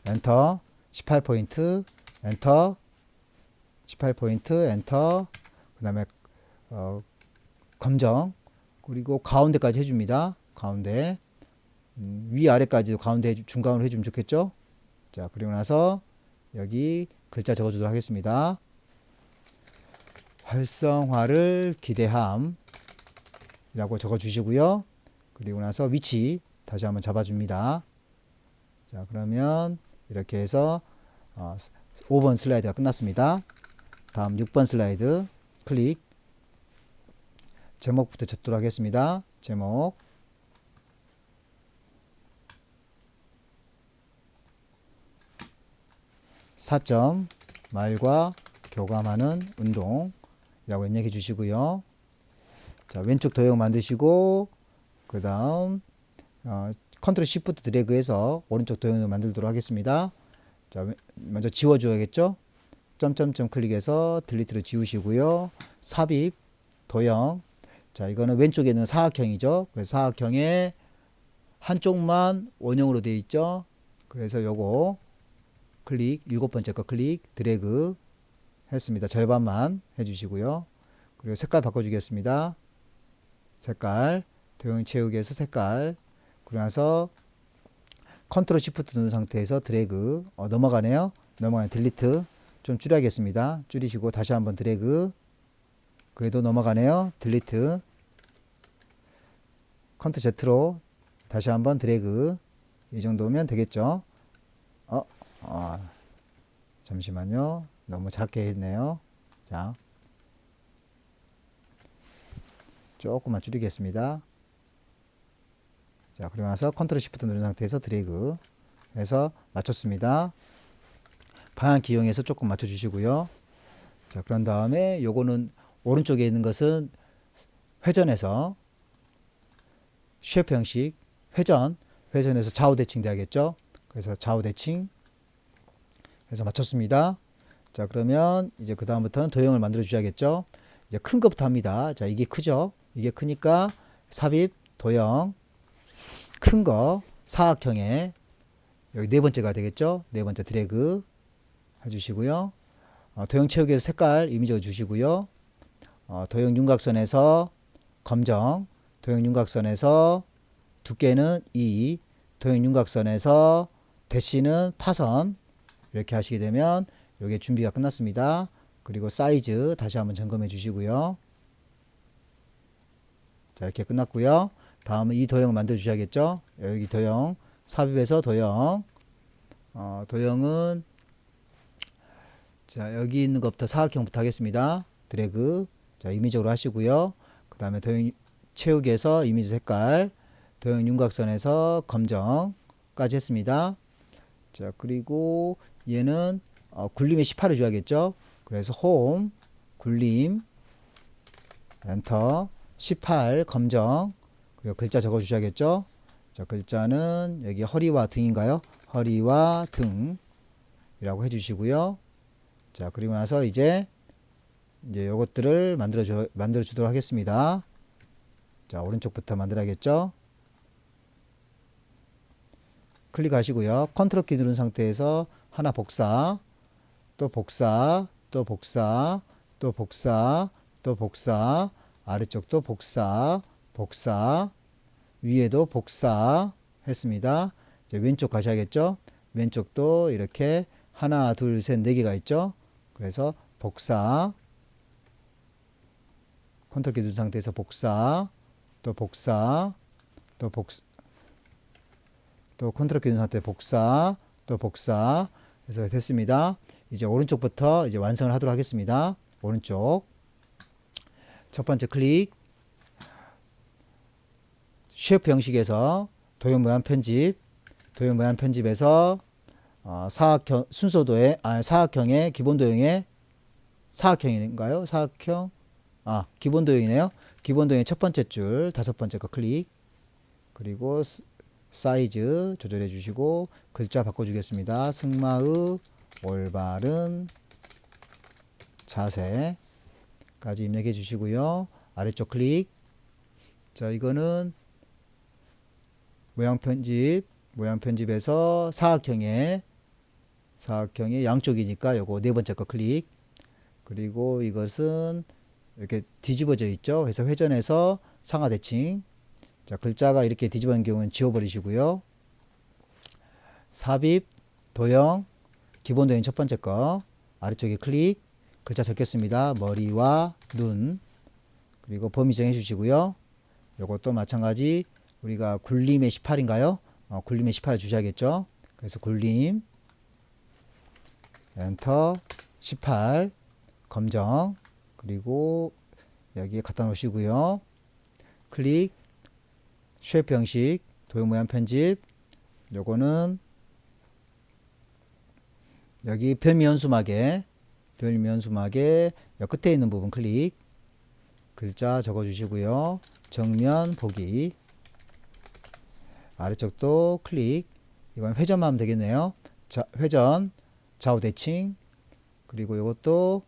엔터 18포인트 엔터 18포인트 엔터 그 다음에 검정 그리고 가운데까지 해줍니다. 가운데 위아래까지도 가운데 중간으로 해주면 좋겠죠. 자 그리고 나서 여기 글자 적어주도록 하겠습니다. 활성화를 기대함 이라고 적어주시고요. 그리고 나서 위치 다시 한번 잡아줍니다. 자 그러면 이렇게 해서 5번 슬라이드가 끝났습니다. 다음 6번 슬라이드 클릭 제목부터 적도록 하겠습니다. 제목 4점 말과 교감하는 운동이라고 입력해 주시고요. 자 왼쪽 도형 만드시고 그 다음 컨트롤 시프트 드래그해서 오른쪽 도형을 만들도록 하겠습니다. 자 먼저 지워줘야겠죠. 점점점 클릭해서 딜리트를 지우시고요. 삽입 도형 자 이거는 왼쪽에 있는 사각형이죠. 그래서 사각형에 한쪽만 원형으로 되어 있죠. 그래서 요거 클릭 7번째 거 클릭 드래그 했습니다. 절반만 해주시고요. 그리고 색깔 바꿔주겠습니다. 색깔 도형 채우기에서 색깔 그러면서 컨트롤 시프트 누른 상태에서 드래그 넘어가네요. 넘어가는 딜리트 좀 줄여야겠습니다. 줄이시고 다시 한번 드래그 그래도 넘어가네요. 딜리트 컨트롤 Z로 다시 한번 드래그 이 정도면 되겠죠. 잠시만요. 너무 작게 했네요. 자, 조금만 줄이겠습니다. 자, 그리고 나서 컨트롤 시프트 누른 상태에서 드래그 해서 맞췄습니다. 방향키 이용해서 조금 맞춰 주시고요. 자, 그런 다음에 요거는 오른쪽에 있는 것은 회전해서 쉐프 형식 회전해서 좌우 대칭 돼야겠죠. 그래서 좌우 대칭 해서 맞췄습니다. 자, 그러면 이제 그 다음부터는 도형을 만들어 주셔야겠죠. 이제 큰 것부터 합니다. 자, 이게 크죠. 이게 크니까 삽입 도형 큰 거 사각형에 여기 네 번째가 되겠죠. 네 번째 드래그 해주시고요. 도형 채우기에서 색깔 이미지 주시고요. 도형 윤곽선에서 검정, 도형 윤곽선에서 두께는 2, 도형 윤곽선에서 대시는 파선 이렇게 하시게 되면 이게 준비가 끝났습니다. 그리고 사이즈 다시 한번 점검해 주시고요. 자, 이렇게 끝났고요. 다음은 이 도형을 만들어 주셔야겠죠. 여기 도형 삽입해서 도형 도형은 자, 여기 있는 것부터 사각형부터 하겠습니다. 드래그 자, 이미지로 하시고요. 그 다음에 도형 채우기에서 이미지 색깔 도형 윤곽선에서 검정까지 했습니다. 자, 그리고 얘는 굴림에 18을 줘야겠죠. 그래서 홈 굴림 엔터 18 검정 그리고 글자 적어 주셔야겠죠. 자, 글자는 여기 허리와 등인가요? 허리와 등이라고 해 주시고요. 자, 그리고 나서 이제 요것들을 만들어 주도록 하겠습니다. 자, 오른쪽부터 만들어야겠죠. 클릭하시고요. 컨트롤 키 누른 상태에서 하나 복사, 또 복사, 또 복사, 또 복사, 또 복사, 아래쪽도 복사, 복사, 위에도 복사 했습니다. 이제 왼쪽 가셔야겠죠. 왼쪽도 이렇게 하나, 둘, 셋, 네 개가 있죠. 그래서 복사, 컨트롤 키 누른 상태에서 복사, 또 복사, 또 복사, 또 컨트롤 키 누른 상태 복사, 또 복사 해서 됐습니다. 이제 오른쪽부터 이제 완성을 하도록 하겠습니다. 오른쪽 첫 번째 클릭 쉐프 형식에서 도형 모양 편집 도형 모양 편집에서 사각형 순서도에 사각형의 기본 도형의 사각형인가요? 사각형 기본 도형이네요. 기본 도형의 첫 번째 줄 다섯 번째 거 클릭 그리고 사이즈 조절해 주시고 글자 바꿔주겠습니다. 승마의 올바른 자세까지 입력해 주시고요. 아래쪽 클릭. 자, 이거는 모양 편집에서 사각형의 양쪽이니까 요거 네 번째 거 클릭. 그리고 이것은 이렇게 뒤집어져 있죠. 그래서 회전해서 상하 대칭. 자, 글자가 이렇게 뒤집어진 경우는 지워버리시고요. 삽입, 도형, 기본 도형 첫 번째 거 아래쪽에 클릭, 글자 적겠습니다. 머리와 눈 그리고 범위 정해 주시고요. 요것도 마찬가지 우리가 굴림의 18인가요? 굴림의 18 주셔야겠죠. 그래서 굴림 엔터 18 검정 그리고 여기에 갖다 놓으시고요. 클릭 쉐프 형식 도형 모양 편집 요거는 여기 별미 연수막에 여 끝에 있는 부분 클릭 글자 적어 주시고요. 정면 보기 아래쪽도 클릭 이건 회전만 하면 되겠네요. 자, 회전 좌우 대칭 그리고 이것도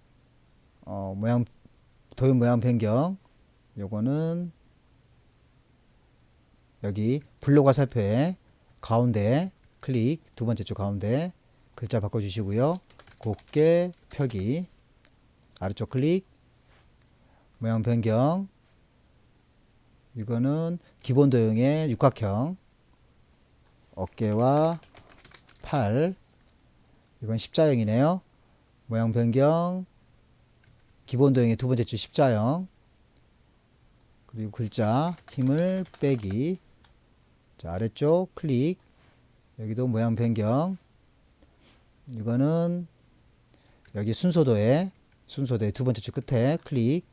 도형 모양 변경 요거는 여기 블록 화살표에 가운데 클릭 두 번째 줄 가운데 글자 바꿔주시고요. 곱게 펴기 아래쪽 클릭 모양 변경 이거는 기본 도형의 육각형 어깨와 팔, 이건 십자형이네요. 모양 변경, 기본 도형의 두 번째 줄 십자형, 그리고 글자 힘을 빼기. 자, 아래쪽 클릭. 여기도 모양 변경. 이거는 여기 순서도에 두 번째 줄 끝에 클릭.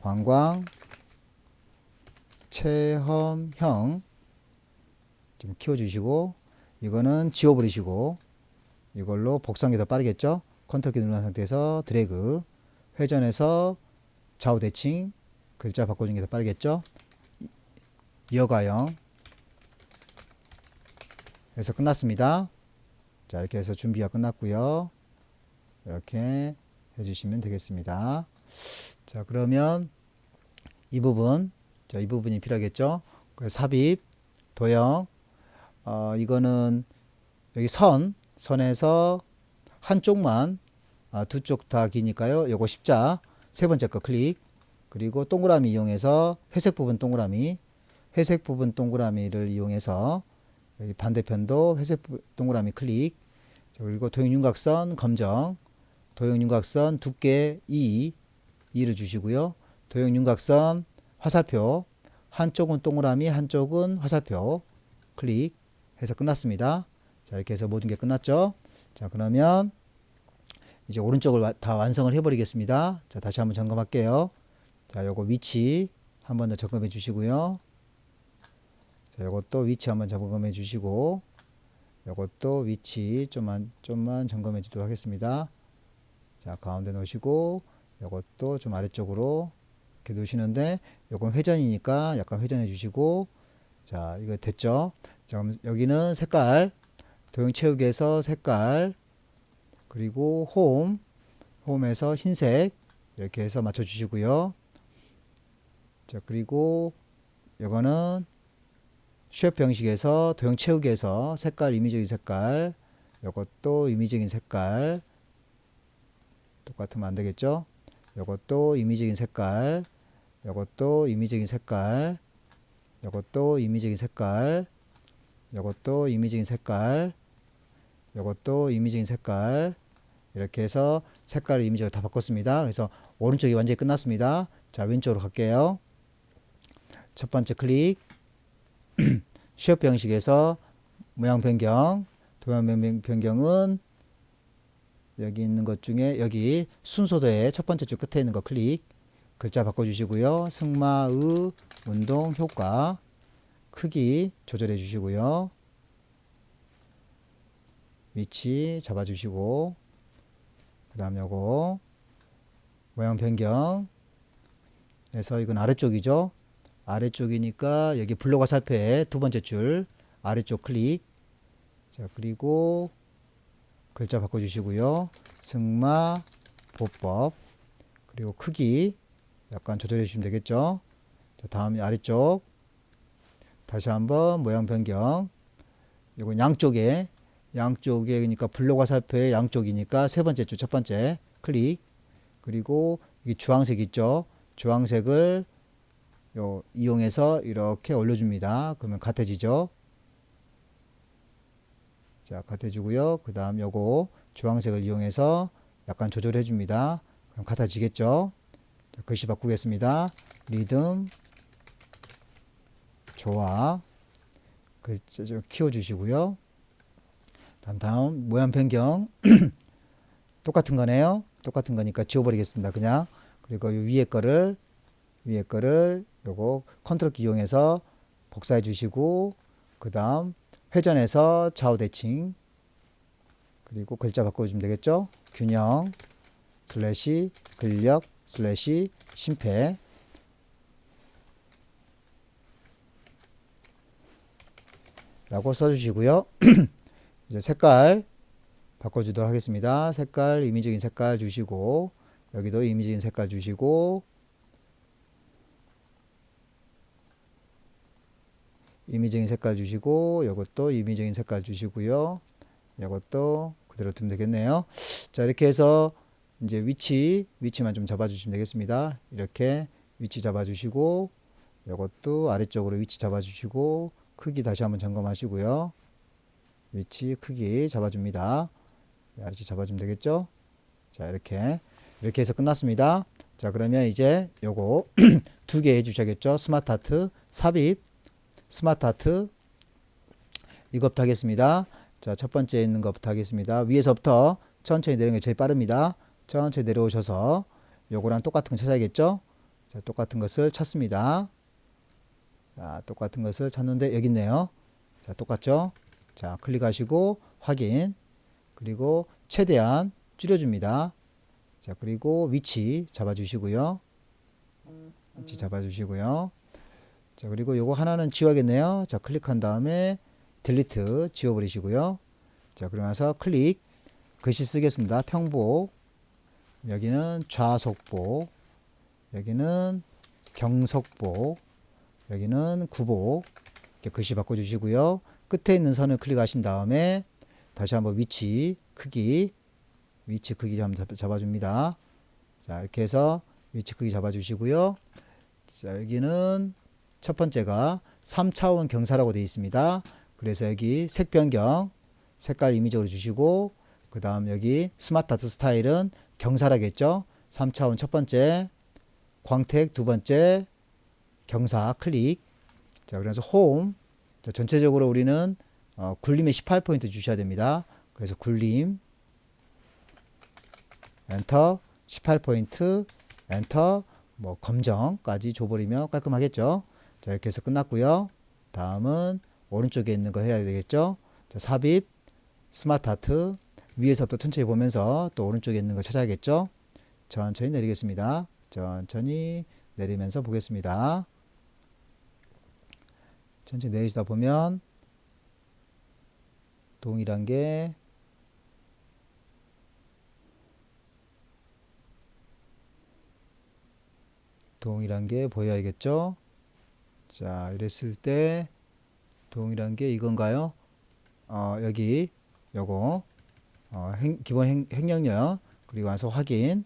관광 체험형 좀 키워주시고, 이거는 지워버리시고, 이걸로 복사하기 더 빠르겠죠. 컨트롤 키 누른 상태에서 드래그, 회전해서 좌우 대칭, 글자 바꿔주는 게 더 빠르겠죠. 이어가형 해서 끝났습니다. 자, 이렇게 해서 준비가 끝났고요. 이렇게 해주시면 되겠습니다. 자, 그러면 이 부분, 자, 이 부분이 필요하겠죠. 그래서 삽입, 도형, 이거는 여기 선에서 한쪽만, 두 쪽 다 기니까요. 요거 십자, 세 번째 거 클릭. 그리고 동그라미 이용해서 회색 부분 동그라미를 이용해서 여기 반대편도 회색 동그라미 클릭. 자, 그리고 도형윤곽선 검정, 도형윤곽선 두께 2를 주시고요. 도형윤곽선 화살표, 한쪽은 동그라미, 한쪽은 화살표 클릭 해서 끝났습니다. 자, 이렇게 해서 모든 게 끝났죠. 자, 그러면 이제 오른쪽을 다 완성을 해 버리겠습니다. 자, 다시 한번 점검할게요. 자, 요거 위치 한번 더 점검해 주시고요. 자, 요것도 위치 한번 점검해 주시고, 요것도 위치 좀만 점검해 주도록 하겠습니다. 자, 가운데 놓으시고, 요것도 좀 아래쪽으로 이렇게 놓으시는데, 요건 회전이니까 약간 회전해 주시고. 자, 이거 됐죠? 자, 그럼 여기는 색깔, 도형 채우기에서 색깔, 그리고 홈에서 흰색 이렇게 해서 맞춰 주시고요. 자, 그리고 이거는 쉐프 형식에서 도형 채우기에서 색깔, 임의적인 색깔, 이것도 임의적인 색깔, 똑같으면 안 되겠죠? 이것도 임의적인 색깔, 이것도 임의적인 색깔, 이것도 임의적인 색깔, 이것도 임의적인 색깔, 이것도 임의적인 색깔, 이렇게 해서 색깔을 임의적으로 다 바꿨습니다. 그래서 오른쪽이 완전히 끝났습니다. 자, 왼쪽으로 갈게요. 첫 번째 클릭, 쉐프 형식에서 모양 변경, 도형 변경은 여기 있는 것 중에 여기 순서도의 첫 번째 줄 끝에 있는 거 클릭, 글자 바꿔주시고요. 승마의 운동 효과, 크기 조절해 주시고요. 위치 잡아주시고, 그 다음 요거 모양 변경 해서 이건 아래쪽이죠. 아래쪽이니까 여기 블록 화살표의 두 번째 줄 아래쪽 클릭. 자, 그리고 글자 바꿔주시고요. 승마 보법, 그리고 크기 약간 조절해 주시면 되겠죠. 자, 다음 아래쪽 다시 한번 모양 변경. 이건 양쪽에 그러니까 블록 화살표의 양쪽이니까 세 번째 줄 첫 번째 클릭. 그리고 이 주황색 있죠. 주황색을 이용해서 이렇게 올려줍니다. 그러면 같아지죠. 자, 같아지고요. 그 다음 요거 주황색을 이용해서 약간 조절해 줍니다. 그럼 같아지겠죠. 자, 글씨 바꾸겠습니다. 리듬 좋아, 글자 좀 키워주시고요. 다음 모양 변경 똑같은 거네요. 똑같은 거니까 지워버리겠습니다. 그냥. 그리고 이 위에 거를 요거 컨트롤 키 이용해서 복사해 주시고, 그 다음 회전해서 좌우 대칭, 그리고 글자 바꿔주면 되겠죠. 균형 슬래시 근력 슬래시 심폐 라고 써주시고요. 이제 색깔 바꿔주도록 하겠습니다. 색깔 임의적인 색깔 주시고, 여기도 임의적인 색깔 주시고, 임의적인 색깔 주시고, 이것도 임의적인 색깔 주시고요. 이것도 그대로 두면 되겠네요. 자, 이렇게 해서 이제 위치만 좀 잡아주시면 되겠습니다. 이렇게 위치 잡아주시고, 이것도 아래쪽으로 위치 잡아주시고, 크기 다시 한번 점검하시고요. 위치 크기 잡아줍니다. 이렇게 잡아주면 되겠죠. 자, 이렇게 해서 끝났습니다. 자, 그러면 이제 요거 두 개 해주셔야겠죠. 스마트 하트 삽입, 스마트 하트 이것부터 하겠습니다. 자, 첫 번째 있는 것부터 하겠습니다. 위에서부터 천천히 내려오는 게 제일 빠릅니다. 천천히 내려오셔서 요거랑 똑같은 거 찾아야겠죠. 자, 똑같은 것을 찾습니다. 자, 똑같은 것을 찾는데 여기 있네요. 자, 똑같죠. 자, 클릭하시고 확인, 그리고 최대한 줄여줍니다. 자, 그리고 위치 잡아주시고요. 위치 잡아주시고요. 자, 그리고 요거 하나는 지워야겠네요. 자, 클릭한 다음에 딜리트 지워버리시고요. 자, 그러고 나서 클릭, 글씨 쓰겠습니다. 평복, 여기는 좌속복, 여기는 경속복, 여기는 구복, 이렇게 글씨 바꿔주시고요. 끝에 있는 선을 클릭하신 다음에 다시 한번 위치 크기 한번 잡아줍니다. 자, 이렇게 해서 위치 크기 잡아주시고요. 자, 여기는 첫 번째가 3차원 경사라고 되어 있습니다. 그래서 여기 색 변경, 색깔 이미지로 주시고, 그 다음 여기 스마트 아트 스타일은 경사라겠죠. 3차원 첫 번째, 광택 두 번째, 경사 클릭. 자, 그래서 홈. 자, 전체적으로 우리는 굴림에 18포인트 주셔야 됩니다. 그래서 굴림, 엔터, 18포인트, 엔터, 뭐 검정까지 줘버리면 깔끔하겠죠. 자, 이렇게 해서 끝났고요. 다음은 오른쪽에 있는 거 해야 되겠죠. 자, 삽입, 스마트 아트, 위에서부터 천천히 보면서 또 오른쪽에 있는 거 찾아야겠죠. 천천히 내리겠습니다. 천천히 내리면서 보겠습니다. 천천히 내리시다 보면 동일한 게 보여야겠죠. 자, 이랬을 때 동일한 게 이건가요? 여기 요거 기본 행령력, 그리고 와서 확인.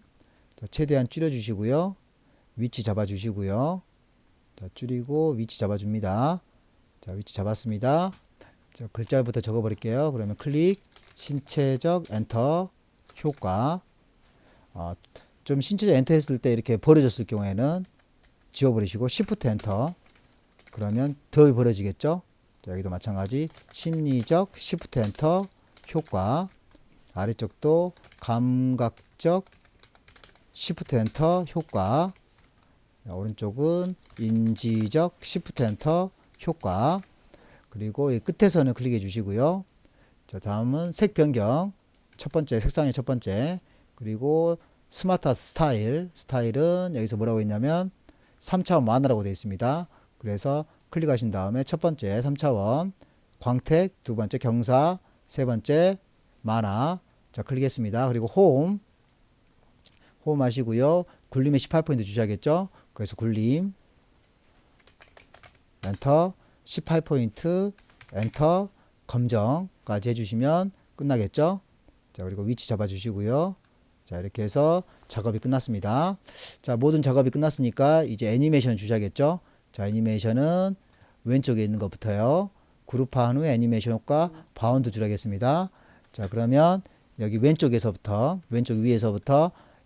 자, 최대한 줄여 주시고요. 위치 잡아 주시고요. 자, 줄이고 위치 잡아 줍니다. 자, 위치 잡았습니다. 자, 글자부터 적어 버릴게요. 그러면 클릭, 신체적 엔터, 효과. 좀 신체적 엔터 했을 때 이렇게 버려졌을 경우에는 지워버리시고 시프트 엔터, 그러면 덜 버려지겠죠. 자, 여기도 마찬가지 심리적 시프트 엔터, 효과. 아래쪽도 감각적 시프트 엔터, 효과. 자, 오른쪽은 인지적 시프트 엔터, 효과. 그리고 이 끝에서는 클릭해 주시고요. 자, 다음은 색 변경, 첫 번째 색상의 첫 번째, 그리고 스마트 스타일은 여기서 뭐라고 했냐면 3차원 만화라고 되어 있습니다. 그래서 클릭하신 다음에 첫 번째 3차원 광택, 두 번째 경사, 세 번째 만화. 자, 클릭했습니다. 그리고 홈 하시고요. 굴림에 18포인트 주셔야겠죠. 그래서 굴림, 엔터, 18포인트, 엔터, 검정까지 해주시면 끝나겠죠. 자, 그리고 위치 잡아주시고요. 자, 이렇게 해서 작업이 끝났습니다. 자, 모든 작업이 끝났으니까 이제 애니메이션 주셔야겠죠. 자, 애니메이션은 왼쪽에 있는 것부터요. 그룹화한 후에 애니메이션 효과 바운드 주라겠습니다. 자, 그러면 여기 왼쪽 위에서부터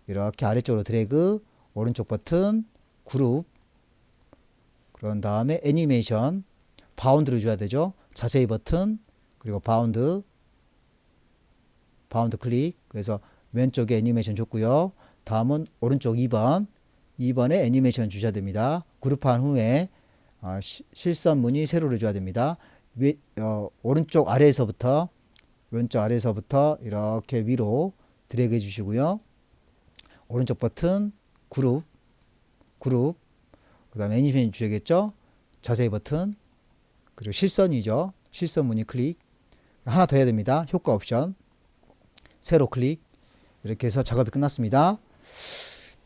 이렇게 아래쪽으로 드래그, 오른쪽 버튼 그룹, 그런 다음에 애니메이션 바운드를 줘야 되죠. 자세히 버튼, 그리고 바운드 클릭. 그래서 왼쪽에 애니메이션 줬고요. 다음은 오른쪽 2번에 애니메이션 주셔야 됩니다. 그룹한 후에 실선 무늬 세로를 줘야 됩니다. 오른쪽 아래에서부터 이렇게 위로 드래그 해 주시고요. 오른쪽 버튼 그룹, 그 다음에 애니메이션 주셔야겠죠. 자세히 버튼, 그리고 실선이죠. 실선 무늬 클릭. 하나 더 해야 됩니다. 효과 옵션, 세로 클릭. 이렇게 해서 작업이 끝났습니다.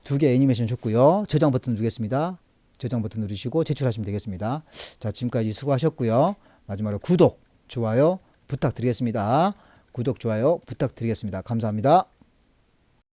두 개 애니메이션 줬고요. 저장 버튼 누르겠습니다. 저장 버튼 누르시고 제출하시면 되겠습니다. 자, 지금까지 수고하셨고요. 마지막으로 구독, 좋아요 부탁드리겠습니다. 구독, 좋아요 부탁드리겠습니다. 감사합니다.